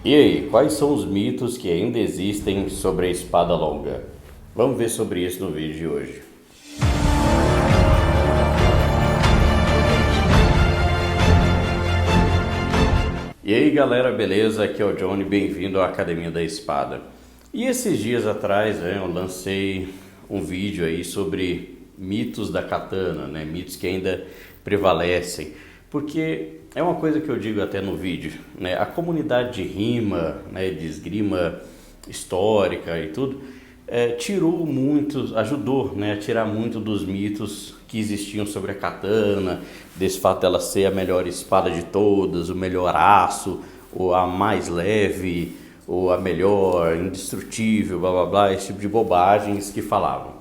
E aí, quais são os mitos que ainda existem sobre a espada longa? Vamos ver sobre isso no vídeo de hoje. E aí galera, beleza? Aqui é o Johnny, bem-vindo à Academia da Espada. E esses dias atrás eu lancei um vídeo aí sobre mitos da katana, mitos que ainda prevalecem. Porque é uma coisa que eu digo até no vídeo, a comunidade de rima, de esgrima histórica e tudo, tirou muito, ajudou a tirar muito dos mitos que existiam sobre a katana, desse fato dela ser a melhor espada de todas, o melhor aço, ou a mais leve, ou a melhor, indestrutível, blá blá blá, esse tipo de bobagens que falavam.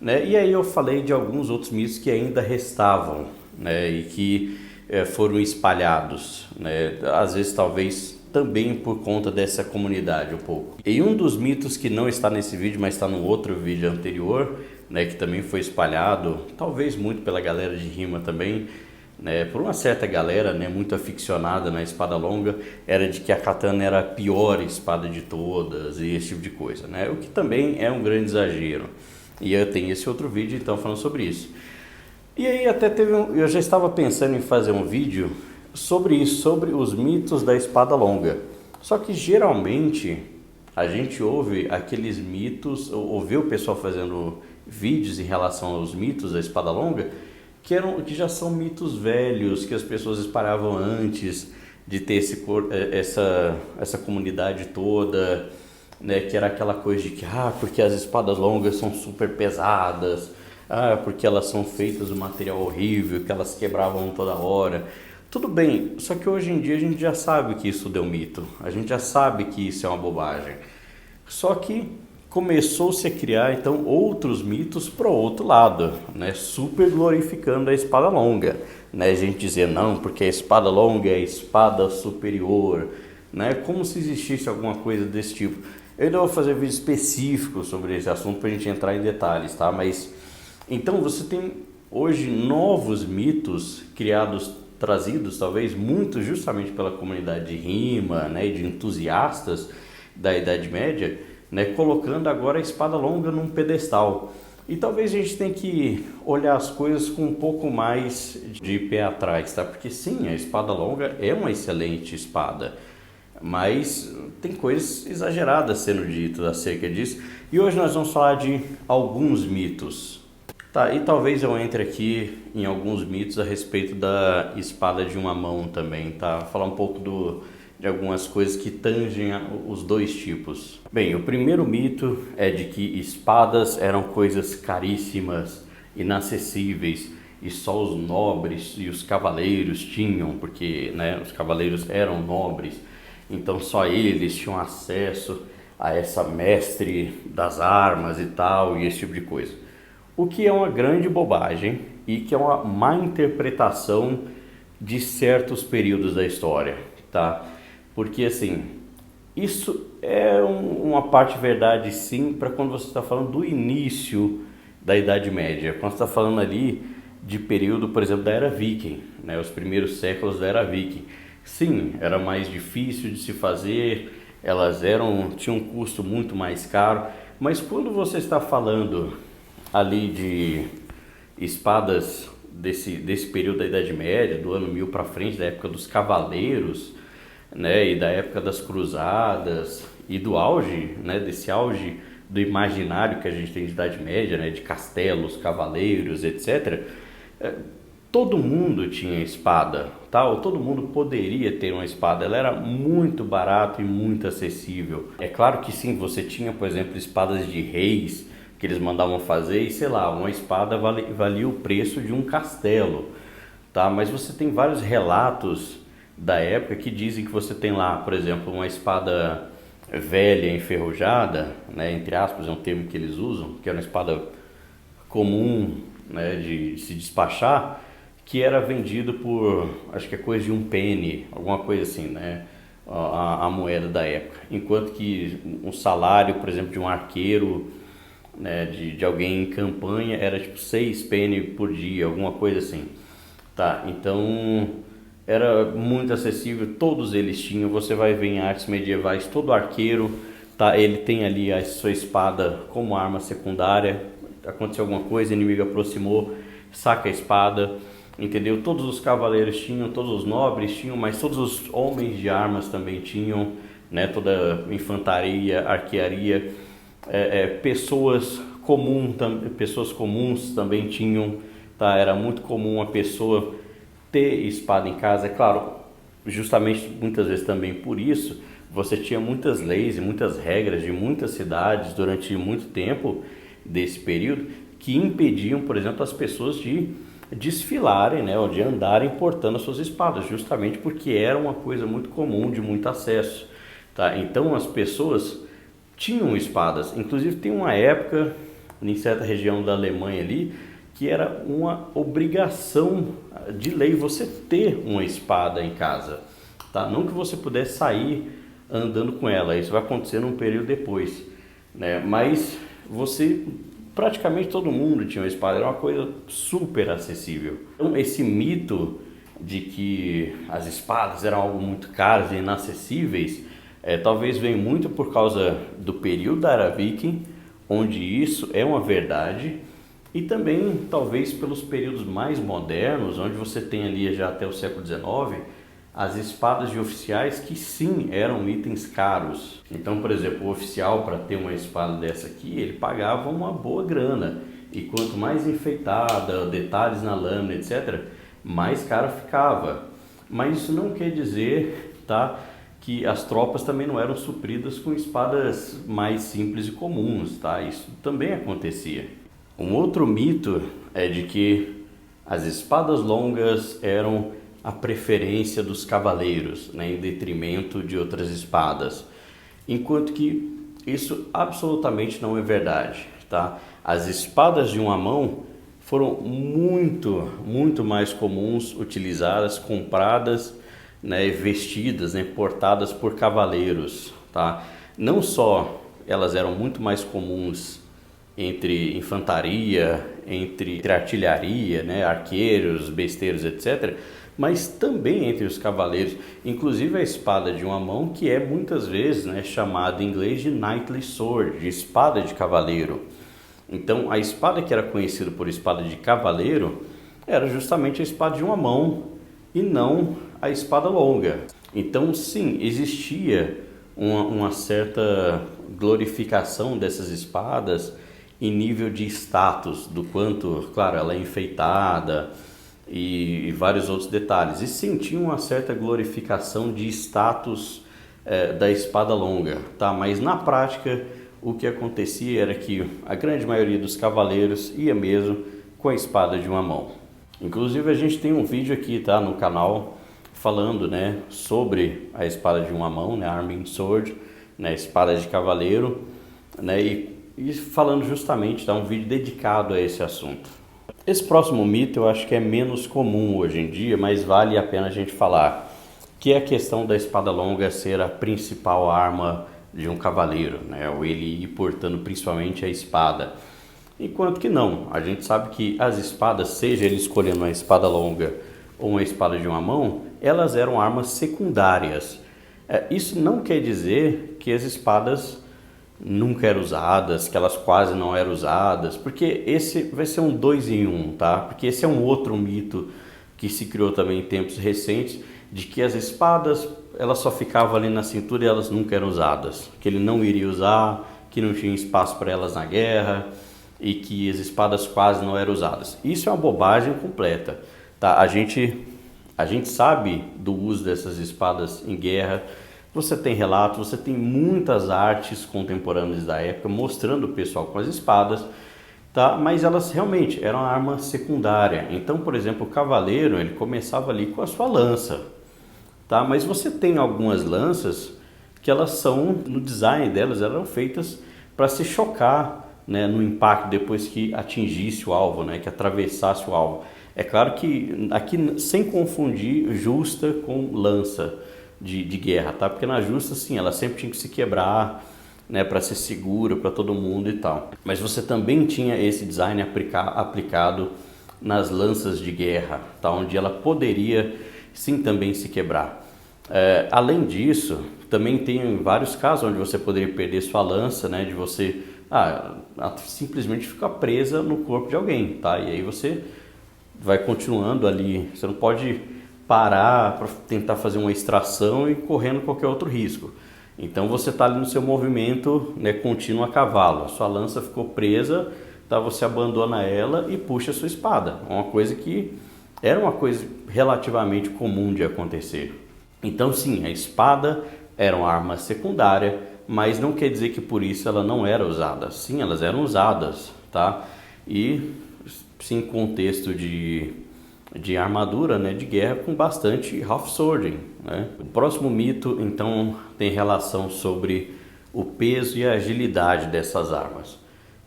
E aí eu falei de alguns outros mitos que ainda restavam, e que foram espalhados, às vezes talvez também por conta dessa comunidade um pouco. E um dos mitos que não está nesse vídeo, mas está no outro vídeo anterior, que também foi espalhado, talvez muito pela galera de rima também, por uma certa galera muito aficionada na espada longa, era de que a katana era a pior espada de todas e esse tipo de coisa, o que também é um grande exagero. E eu tenho esse outro vídeo então falando sobre isso. E aí até eu já estava pensando em fazer um vídeo sobre isso, sobre os mitos da espada longa. Só que geralmente a gente ouve aqueles mitos, ouve o pessoal fazendo vídeos em relação aos mitos da espada longa, que já são mitos velhos, que as pessoas espalhavam antes de ter essa comunidade toda, que era aquela coisa de que, porque as espadas longas são super pesadas, porque elas são feitas de um material horrível, que elas quebravam toda hora. Tudo bem, só que hoje em dia a gente já sabe que isso deu mito, a gente já sabe que isso é uma bobagem. Só que começou-se a criar então outros mitos para o outro lado, super glorificando a espada longa. A gente dizer não, porque a espada longa é a espada superior, como se existisse alguma coisa desse tipo. Eu ainda vou fazer vídeo específico sobre esse assunto para a gente entrar em detalhes, tá? Mas então você tem hoje novos mitos trazidos talvez muito justamente pela comunidade de rima, e de entusiastas da Idade Média, colocando agora a espada longa num pedestal. E talvez a gente tenha que olhar as coisas com um pouco mais de pé atrás, tá? Porque sim, a espada longa é uma excelente espada, mas tem coisas exageradas sendo ditas acerca disso. E hoje nós vamos falar de alguns mitos. Tá, e talvez eu entre aqui em alguns mitos a respeito da espada de uma mão também, tá? Falar um pouco de algumas coisas que tangem os dois tipos. Bem, o primeiro mito é de que espadas eram coisas caríssimas, inacessíveis, e só os nobres e os cavaleiros tinham, porque os cavaleiros eram nobres, então só eles tinham acesso a essa mestre das armas e tal, e esse tipo de coisa. O que é uma grande bobagem e que é uma má interpretação de certos períodos da história, tá? Porque assim, isso é uma parte verdade sim para quando você está falando do início da Idade Média, quando você está falando ali de período, por exemplo, da Era Viking, os primeiros séculos da Era Viking. Sim, era mais difícil de se fazer, tinham um custo muito mais caro, mas quando você está falando ali de espadas desse período da Idade Média, do ano 1000 para frente, da época dos cavaleiros, e da época das cruzadas e do auge, desse auge do imaginário que a gente tem de Idade Média, de castelos, cavaleiros, etc. Todo mundo tinha espada, tá? Ou todo mundo poderia ter uma espada. Ela era muito barata e muito acessível. É claro que sim, você tinha, por exemplo, espadas de reis que eles mandavam fazer e sei lá, uma espada valia o preço de um castelo, tá? Mas você tem vários relatos da época que dizem que você tem lá, por exemplo, uma espada velha, enferrujada, entre aspas, é um termo que eles usam, que era uma espada comum, de se despachar, que era vendido por, acho que é coisa de um penny, alguma coisa assim, a moeda da época. Enquanto que um salário, por exemplo, de um arqueiro, de alguém em campanha era tipo 6 penny por dia, alguma coisa assim, tá? Então era muito acessível, todos eles tinham. Você vai ver em artes medievais, todo arqueiro, tá, ele tem ali a sua espada como arma secundária. Aconteceu alguma coisa, o inimigo aproximou, saca a espada, entendeu? Todos os cavaleiros tinham, todos os nobres tinham, mas todos os homens de armas também tinham, né? Toda infantaria, arquearia, pessoas comuns também tinham, tá? Era muito comum a pessoa ter espada em casa, é claro, justamente muitas vezes também por isso, você tinha muitas leis e muitas regras de muitas cidades durante muito tempo desse período que impediam, por exemplo, as pessoas de desfilarem, né, ou de andarem portando as suas espadas, justamente porque era uma coisa muito comum, de muito acesso, tá? Então as pessoas tinham espadas, inclusive tem uma época em certa região da Alemanha ali que era uma obrigação de lei você ter uma espada em casa, tá? Não que você pudesse sair andando com ela, isso vai acontecer num período depois, né? Mas você, praticamente todo mundo tinha uma espada, era uma coisa super acessível. Então esse mito de que as espadas eram algo muito caras e inacessíveis, talvez venha muito por causa do período da Era Viking, onde isso é uma verdade, e também talvez pelos períodos mais modernos, onde você tem ali já até o século XIX, as espadas de oficiais que sim eram itens caros. Então, por exemplo, o oficial, para ter uma espada dessa aqui, ele pagava uma boa grana, e quanto mais enfeitada, detalhes na lâmina, etc., mais cara ficava. Mas isso não quer dizer, tá, que as tropas também não eram supridas com espadas mais simples e comuns, tá? Isso também acontecia. Um outro mito é de que as espadas longas eram a preferência dos cavaleiros, né, em detrimento de outras espadas, enquanto que isso absolutamente não é verdade, tá? As espadas de uma mão foram muito mais comuns, utilizadas, compradas, né, vestidas, né, portadas por cavaleiros, tá? Não só elas eram muito mais comuns entre infantaria, entre artilharia, né, arqueiros, besteiros, etc., mas também entre os cavaleiros, inclusive a espada de uma mão, que é muitas vezes, né, chamada em inglês de knightly sword, de espada de cavaleiro. Então a espada que era conhecida por espada de cavaleiro era justamente a espada de uma mão e não a espada longa. Então sim, existia uma certa glorificação dessas espadas em nível de status, do quanto, claro, ela é enfeitada e vários outros detalhes. E sentia uma certa glorificação de status da espada longa, tá? Mas na prática o que acontecia era que a grande maioria dos cavaleiros ia mesmo com a espada de uma mão. Inclusive a gente tem um vídeo aqui, tá, no canal falando, né, sobre a espada de uma mão, né, Arming Sword, né, espada de cavaleiro, né, e falando justamente, tá, um vídeo dedicado a esse assunto. Esse próximo mito eu acho que é menos comum hoje em dia, mas vale a pena a gente falar, que é a questão da espada longa ser a principal arma de um cavaleiro, né, ou ele ir portando principalmente a espada. Enquanto que não, a gente sabe que as espadas, seja ele escolhendo uma espada longa ou uma espada de uma mão, elas eram armas secundárias. Isso não quer dizer que as espadas nunca eram usadas, que elas quase não eram usadas, porque esse vai ser um 2 em 1, tá? Porque esse é um outro mito que se criou também em tempos recentes, de que as espadas elas só ficavam ali na cintura e elas nunca eram usadas, que ele não iria usar, que não tinha espaço para elas na guerra e que as espadas quase não eram usadas. Isso é uma bobagem completa, tá? A gente sabe do uso dessas espadas em guerra. Você tem relatos, você tem muitas artes contemporâneas da época mostrando o pessoal com as espadas, tá? Mas elas realmente eram uma arma secundária. Então, por exemplo, o cavaleiro, ele começava ali com a sua lança, tá? Mas você tem algumas lanças que elas são, no design delas, eram feitas para se chocar, né, no impacto depois que atingisse o alvo, né, que atravessasse o alvo. É claro que aqui, sem confundir justa com lança de guerra, tá? Porque na justa, sim, ela sempre tinha que se quebrar, né, para ser segura para todo mundo e tal. Mas você também tinha esse design aplicado nas lanças de guerra, tá? Onde ela poderia sim também se quebrar. Além disso, também tem vários casos onde você poderia perder sua lança, né, de você simplesmente ficar presa no corpo de alguém, tá? E aí você vai continuando ali, você não pode parar para tentar fazer uma extração e correndo qualquer outro risco. Então você está ali no seu movimento, né, contínuo a cavalo, a sua lança ficou presa, tá? Você abandona ela e puxa a sua espada, uma coisa que era uma coisa relativamente comum de acontecer. Então sim, a espada era uma arma secundária, mas não quer dizer que por isso ela não era usada. Sim, elas eram usadas, tá? E sim, contexto de armadura, né, de guerra com bastante half-swording, né? O próximo mito, então, tem relação sobre o peso e a agilidade dessas armas.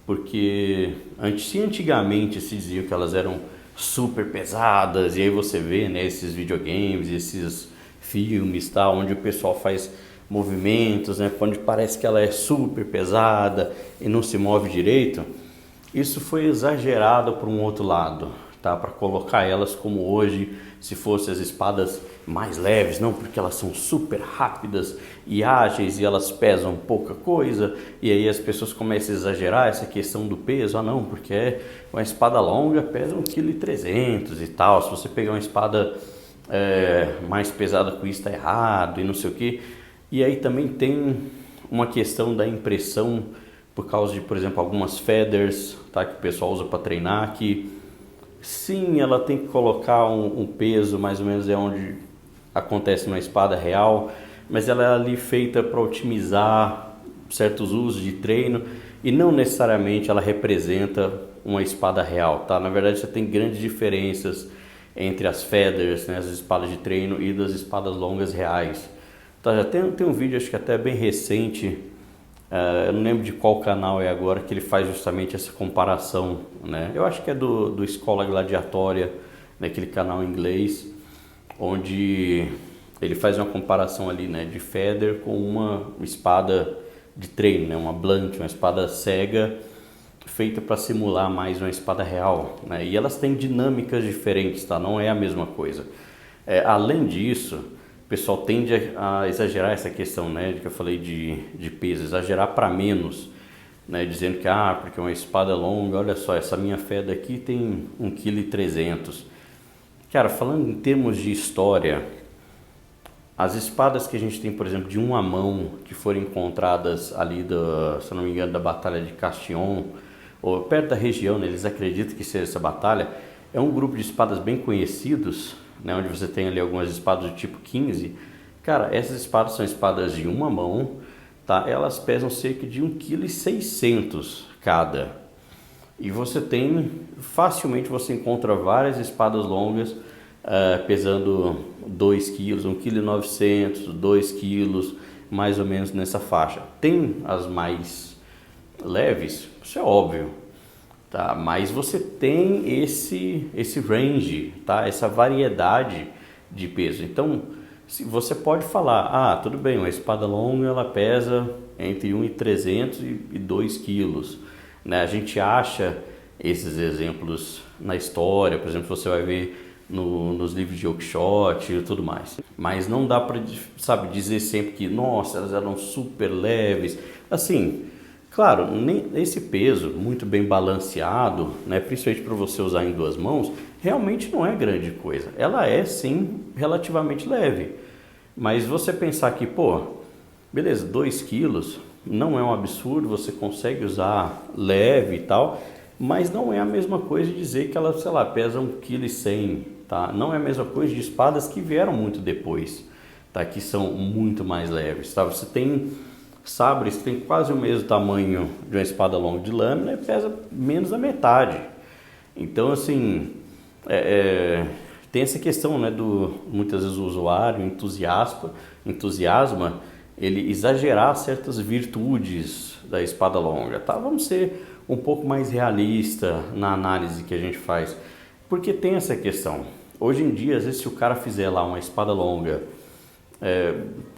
Porque se antigamente se dizia que elas eram super pesadas, e aí você vê, né, esses videogames, esses filmes, tá, onde o pessoal faz movimentos, né, onde parece que ela é super pesada e não se move direito, isso foi exagerado por um outro lado, tá, para colocar elas como hoje, se fossem as espadas mais leves, não, porque elas são super rápidas e ágeis e elas pesam pouca coisa, e aí as pessoas começam a exagerar essa questão do peso, não, porque uma espada longa pesa 1,3 kg e tal, se você pegar uma espada mais pesada com isso tá errado e não sei o que. E aí também tem uma questão da impressão por causa de, por exemplo, algumas feathers, tá, que o pessoal usa para treinar, que sim, ela tem que colocar um peso, mais ou menos é onde acontece na espada real, mas ela é ali feita para otimizar certos usos de treino e não necessariamente ela representa uma espada real, tá? Na verdade você tem grandes diferenças entre as feathers, né, as espadas de treino, e das espadas longas reais. Tá, já tem um vídeo, acho que até bem recente, eu não lembro de qual canal é agora, que ele faz justamente essa comparação, né? Eu acho que é do Escola Gladiatória, naquele canal em inglês, onde ele faz uma comparação ali, né, de feather com uma espada de treino, né, uma blunt, uma espada cega, feita para simular mais uma espada real, né? E elas têm dinâmicas diferentes, tá? Não é a mesma coisa. Além disso, o pessoal tende a exagerar essa questão, né, que eu falei de peso, exagerar para menos, né, dizendo que porque uma espada longa, olha só, essa minha feda aqui tem 1,3 kg. Cara, falando em termos de história, as espadas que a gente tem, por exemplo, de uma mão, que foram encontradas ali, se eu não me engano, da Batalha de Castillon, ou perto da região, né, eles acreditam que seja essa batalha, é um grupo de espadas bem conhecidos, né, onde você tem ali algumas espadas do tipo 15. Cara, essas espadas são espadas de uma mão, tá? Elas pesam cerca de 1,6 kg cada. E você tem, facilmente você encontra várias espadas longas pesando 2 kg, 1,9 kg, 2 kg, mais ou menos nessa faixa. Tem as mais leves, isso é óbvio, tá? Mas você tem esse range, tá? Essa variedade de peso. Então, se você pode falar, tudo bem, uma espada longa ela pesa entre 1,3 e 2 kg, né? A gente acha esses exemplos na história, por exemplo, você vai ver nos livros de Oakeshott e tudo mais. Mas não dá para, sabe, dizer sempre que, nossa, elas eram super leves. Assim, claro, esse peso muito bem balanceado, né, principalmente para você usar em duas mãos, realmente não é grande coisa. Ela é, sim, relativamente leve. Mas você pensar que, beleza, 2 quilos não é um absurdo, você consegue usar leve e tal, mas não é a mesma coisa de dizer que ela, sei lá, pesa 1,1 kg, tá? Não é a mesma coisa de espadas que vieram muito depois, tá? Que são muito mais leves, tá? Você tem sabres que tem quase o mesmo tamanho de uma espada longa de lâmina e pesa menos da metade. Então, assim, tem essa questão, né, muitas vezes o usuário entusiasma ele exagerar certas virtudes da espada longa, tá? Vamos ser um pouco mais realista na análise que a gente faz, porque tem essa questão. Hoje em dia, às vezes, se o cara fizer lá uma espada longa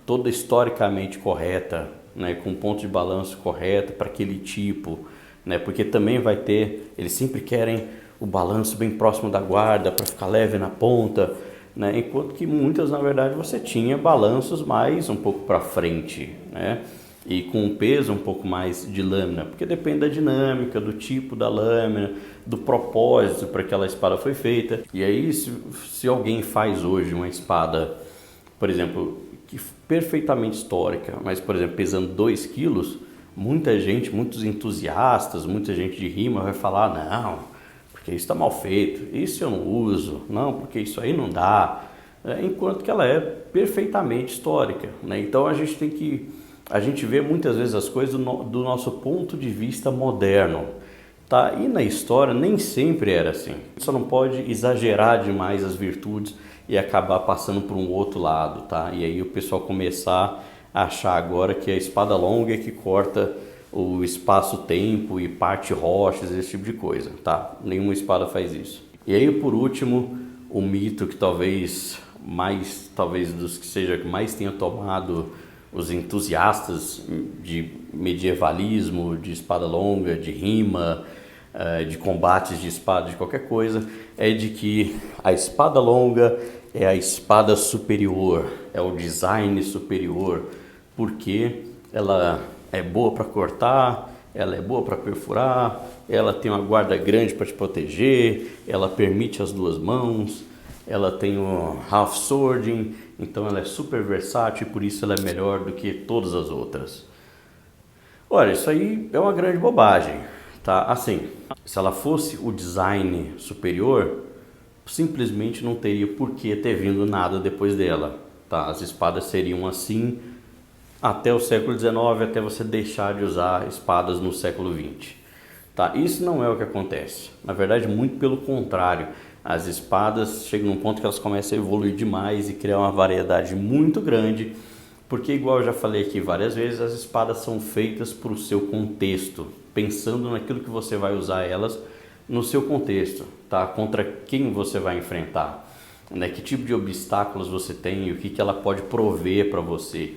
toda historicamente correta, né, com ponto de balanço correto para aquele tipo, né, porque também vai ter, eles sempre querem o balanço bem próximo da guarda para ficar leve na ponta, né? Enquanto que muitas, na verdade, você tinha balanços mais um pouco para frente, né? E com um peso um pouco mais de lâmina, porque depende da dinâmica, do tipo da lâmina, do propósito para que aquela espada foi feita. E aí, se alguém faz hoje uma espada, por exemplo, que perfeitamente histórica, mas, por exemplo, pesando 2 quilos, muita gente, muitos entusiastas, muita gente de rima vai falar, não, porque isso está mal feito, isso eu não uso, não, porque isso aí não dá, enquanto que ela é perfeitamente histórica, né? Então a gente vê muitas vezes as coisas do nosso ponto de vista moderno, tá? E na história nem sempre era assim. Só não pode exagerar demais as virtudes e acabar passando por um outro lado, tá? E aí o pessoal começar a achar agora que a espada longa é que corta o espaço-tempo e parte rochas, esse tipo de coisa, tá? Nenhuma espada faz isso. E aí, por último, o mito que talvez dos que seja que mais tenha tomado os entusiastas de medievalismo, de espada longa, de rima, de combates de espada, de qualquer coisa, é de que a espada longa é a espada superior, é o design superior, porque ela é boa para cortar, ela é boa para perfurar, ela tem uma guarda grande para te proteger, ela permite as 2 mãos, ela tem o half swording, então ela é super versátil e por isso ela é melhor do que todas as outras. Olha, isso aí é uma grande bobagem, tá? Assim, se ela fosse o design superior, simplesmente não teria por que ter vindo nada depois dela, tá? As espadas seriam assim até o século XIX, até você deixar de usar espadas no século XX. Tá? Isso não é o que acontece. Na verdade, muito pelo contrário. As espadas chegam num ponto que elas começam a evoluir demais e criar uma variedade muito grande, porque, igual eu já falei aqui várias vezes, as espadas são feitas para o seu contexto, pensando naquilo que você vai usar elas no seu contexto, tá? Contra quem você vai enfrentar, né? Que tipo de obstáculos você tem e o que ela pode prover para você.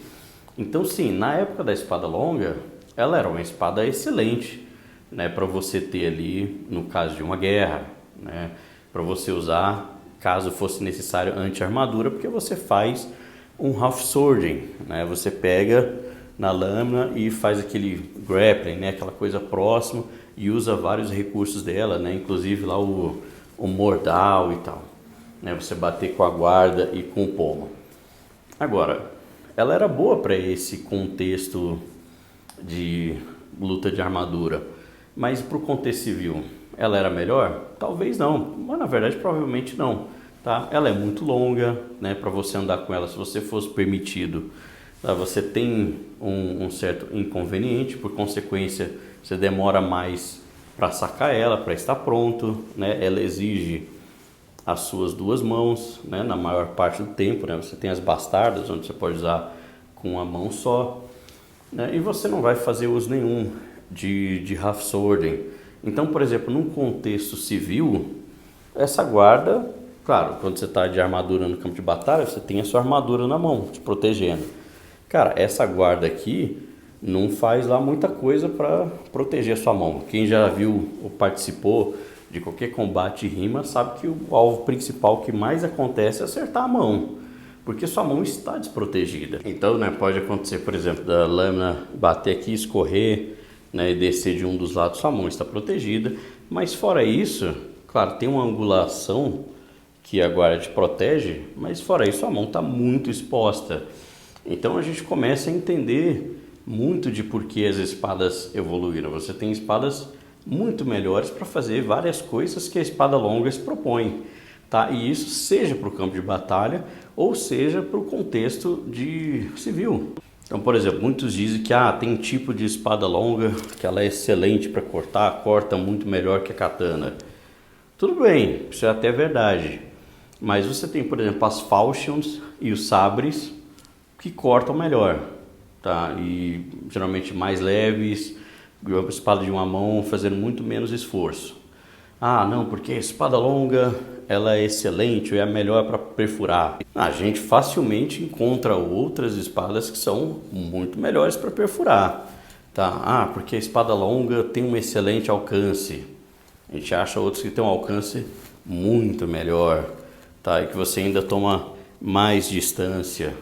Então, sim, na época da espada longa, ela era uma espada excelente, né, para você ter ali no caso de uma guerra, né, para você usar caso fosse necessário anti-armadura, porque você faz um half swording, né, você pega na lâmina e faz aquele grappling, né, aquela coisa próxima e usa vários recursos dela, né, inclusive lá o mordal e tal, né, você bater com a guarda e com o pomo. Agora, ela era boa para esse contexto de luta de armadura, mas para o contexto civil, ela era melhor? Talvez não, mas na verdade provavelmente não, tá? Ela é muito longa, né, para você andar com ela, se você fosse permitido, tá? Você tem um certo inconveniente, por consequência você demora mais para sacar ela, para estar pronto, né? Ela exige as suas 2 mãos, né, na maior parte do tempo, né? Você tem as bastardas, onde você pode usar com uma mão só, né? E você não vai fazer uso nenhum de half swording. Então, por exemplo, num contexto civil, essa guarda, claro, quando você está de armadura no campo de batalha, você tem a sua armadura na mão, te protegendo. Cara, essa guarda aqui não faz lá muita coisa para proteger a sua mão. Quem já viu ou participou de qualquer combate de rima sabe que o alvo principal que mais acontece é acertar a mão, porque sua mão está desprotegida. Então, né, pode acontecer, por exemplo, da lâmina bater aqui, escorrer, né, e descer de um dos lados, sua mão está protegida, mas fora isso, claro, tem uma angulação que a guarda te protege, mas fora isso a mão está muito exposta. Então a gente começa a entender muito de por que as espadas evoluíram. Você tem espadas muito melhores para fazer várias coisas que a espada longa se propõe, tá? E isso seja para o campo de batalha ou seja para o contexto de civil. Então, por exemplo, muitos dizem que tem tipo de espada longa que ela é excelente para cortar, corta muito melhor que a katana. Tudo bem, isso é até verdade. Mas você tem, por exemplo, as falchions e os sabres que cortam melhor, tá? E geralmente mais leves, a espada de uma mão fazendo muito menos esforço. Não, porque a espada longa ela é excelente, é a melhor para perfurar. A gente facilmente encontra outras espadas que são muito melhores para perfurar, tá? Porque a espada longa tem um excelente alcance. A gente acha outros que têm um alcance muito melhor, tá? E que você ainda toma mais distância.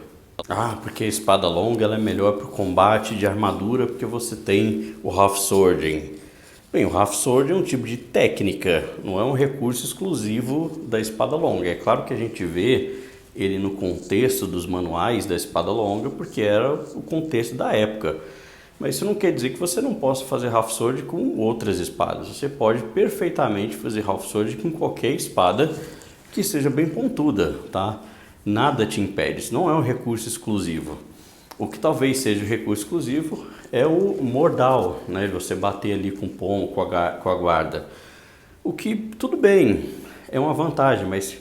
Ah, porque a espada longa ela é melhor para o combate de armadura porque você tem o half-swording. Bem, o half-sword é um tipo de técnica, não é um recurso exclusivo da espada longa. É claro que a gente vê ele no contexto dos manuais da espada longa porque era o contexto da época. Mas isso não quer dizer que você não possa fazer half-sword com outras espadas. Você pode perfeitamente fazer half-sword com qualquer espada que seja bem pontuda, tá? Nada te impede, isso não é um recurso exclusivo. O que talvez seja o recurso exclusivo é o mordal, né? Você bater ali com o pomo, com a guarda. O que, tudo bem, é uma vantagem, mas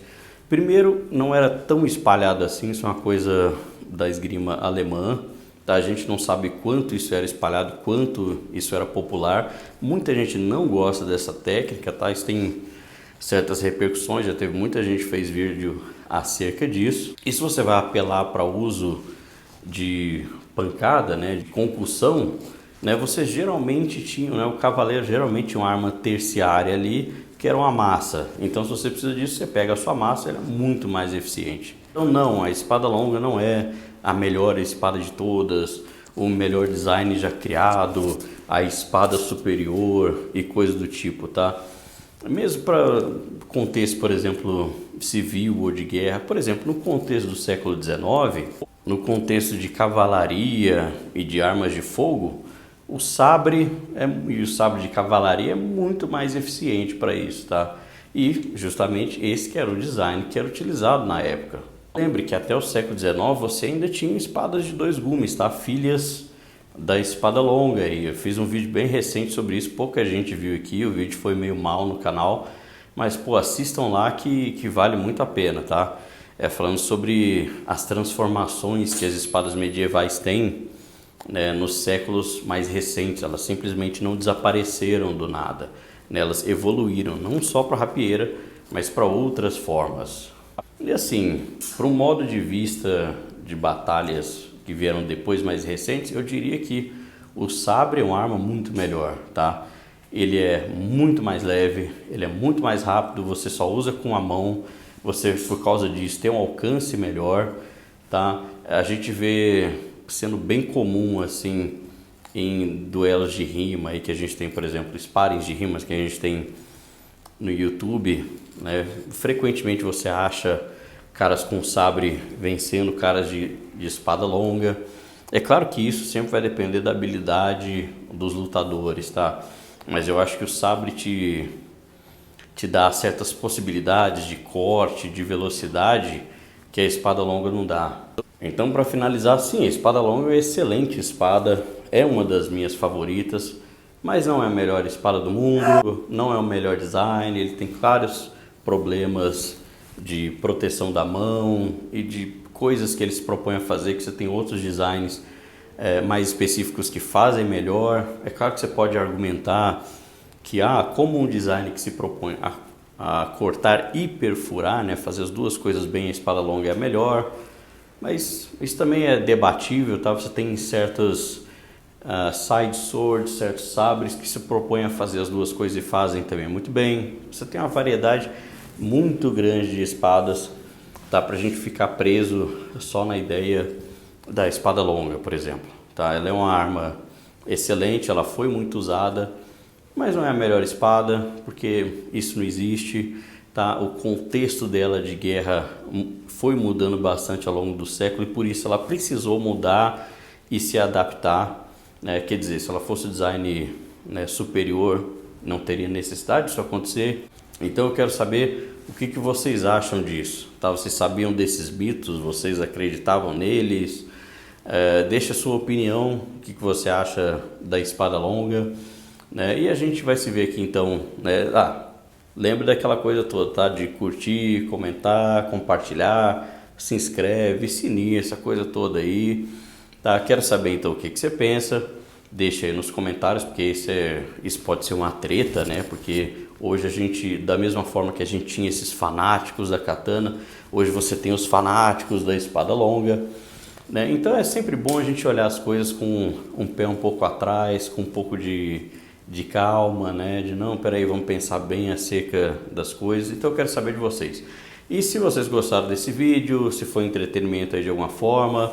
primeiro não era tão espalhado assim, isso é uma coisa da esgrima alemã. Tá? A gente não sabe quanto isso era espalhado, quanto isso era popular. Muita gente não gosta dessa técnica, tá? Isso tem certas repercussões, já teve muita gente que fez vídeo acerca disso. E se você vai apelar para o uso de pancada, né, de concussão, né, você geralmente tinha, né, o cavaleiro geralmente tinha uma arma terciária ali, que era uma massa. Então se você precisa disso, você pega a sua massa, ela é muito mais eficiente. Então não, a espada longa não é a melhor espada de todas, o melhor design já criado, a espada superior e coisas do tipo, tá? Mesmo para contexto, por exemplo, civil ou de guerra, por exemplo, no contexto do século XIX, no contexto de cavalaria e de armas de fogo, o sabre e o sabre de cavalaria é muito mais eficiente para isso, tá? E justamente esse que era o design que era utilizado na época. Lembre que até o século XIX você ainda tinha espadas de 2 gumes, tá? Filhas da espada longa, e eu fiz um vídeo bem recente sobre isso, pouca gente viu aqui, o vídeo foi meio mal no canal, mas pô, assistam lá que vale muito a pena, tá? Falando sobre as transformações que as espadas medievais têm, né, nos séculos mais recentes. Elas simplesmente não desapareceram do nada, né? Elas evoluíram não só para rapieira, mas para outras formas. E assim, para um modo de vista de batalhas que vieram depois mais recentes, eu diria que o sabre é uma arma muito melhor, tá? Ele é muito mais leve, ele é muito mais rápido, você só usa com a mão, você por causa disso tem um alcance melhor, tá? A gente vê sendo bem comum assim em duelos de rima aí que a gente tem, por exemplo, sparrings de rimas que a gente tem no YouTube, né? Frequentemente você acha caras com sabre vencendo caras de espada longa. É claro que isso sempre vai depender da habilidade dos lutadores, tá? Mas eu acho que o sabre te dá certas possibilidades de corte, de velocidade que a espada longa não dá. Então, para finalizar, sim, a espada longa é uma excelente espada, é uma das minhas favoritas, mas não é a melhor espada do mundo, não é o melhor design, ele tem vários problemas de proteção da mão e de coisas que eles propõem a fazer, que você tem outros designs mais específicos que fazem melhor. É claro que você pode argumentar que como um design que se propõe a cortar e perfurar, né, fazer as duas coisas bem, a espada longa é a melhor, mas isso também é debatível, tá? Você tem certos side swords, certos sabres que se propõem a fazer as duas coisas e fazem também muito bem. Você tem uma variedade muito grande de espadas, tá? Pra gente ficar preso só na ideia da espada longa, por exemplo, tá? Ela é uma arma excelente, ela foi muito usada, mas não é a melhor espada, porque isso não existe, tá? O contexto dela de guerra foi mudando bastante ao longo do século e por isso ela precisou mudar e se adaptar, né? Quer dizer, se ela fosse design, né, superior, não teria necessidade disso acontecer. Então eu quero saber o que vocês acham disso, tá? Vocês sabiam desses mitos? Vocês acreditavam neles? Deixa a sua opinião, o que você acha da espada longa, né? E a gente vai se ver aqui então, né? Lembra daquela coisa toda, tá? De curtir, comentar, compartilhar, se inscreve, sininho, essa coisa toda aí, tá? Quero saber então o que você pensa, deixa aí nos comentários, porque isso pode ser uma treta, né? Porque hoje a gente, da mesma forma que a gente tinha esses fanáticos da katana, hoje você tem os fanáticos da espada longa, né? Então é sempre bom a gente olhar as coisas com um pé um pouco atrás, com um pouco de calma, né? De não, peraí, vamos pensar bem acerca das coisas. Então eu quero saber de vocês. E se vocês gostaram desse vídeo, se foi entretenimento aí de alguma forma,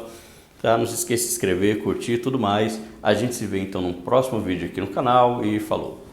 tá? Não se esqueça de se inscrever, curtir e tudo mais. A gente se vê então no próximo vídeo aqui no canal e falou!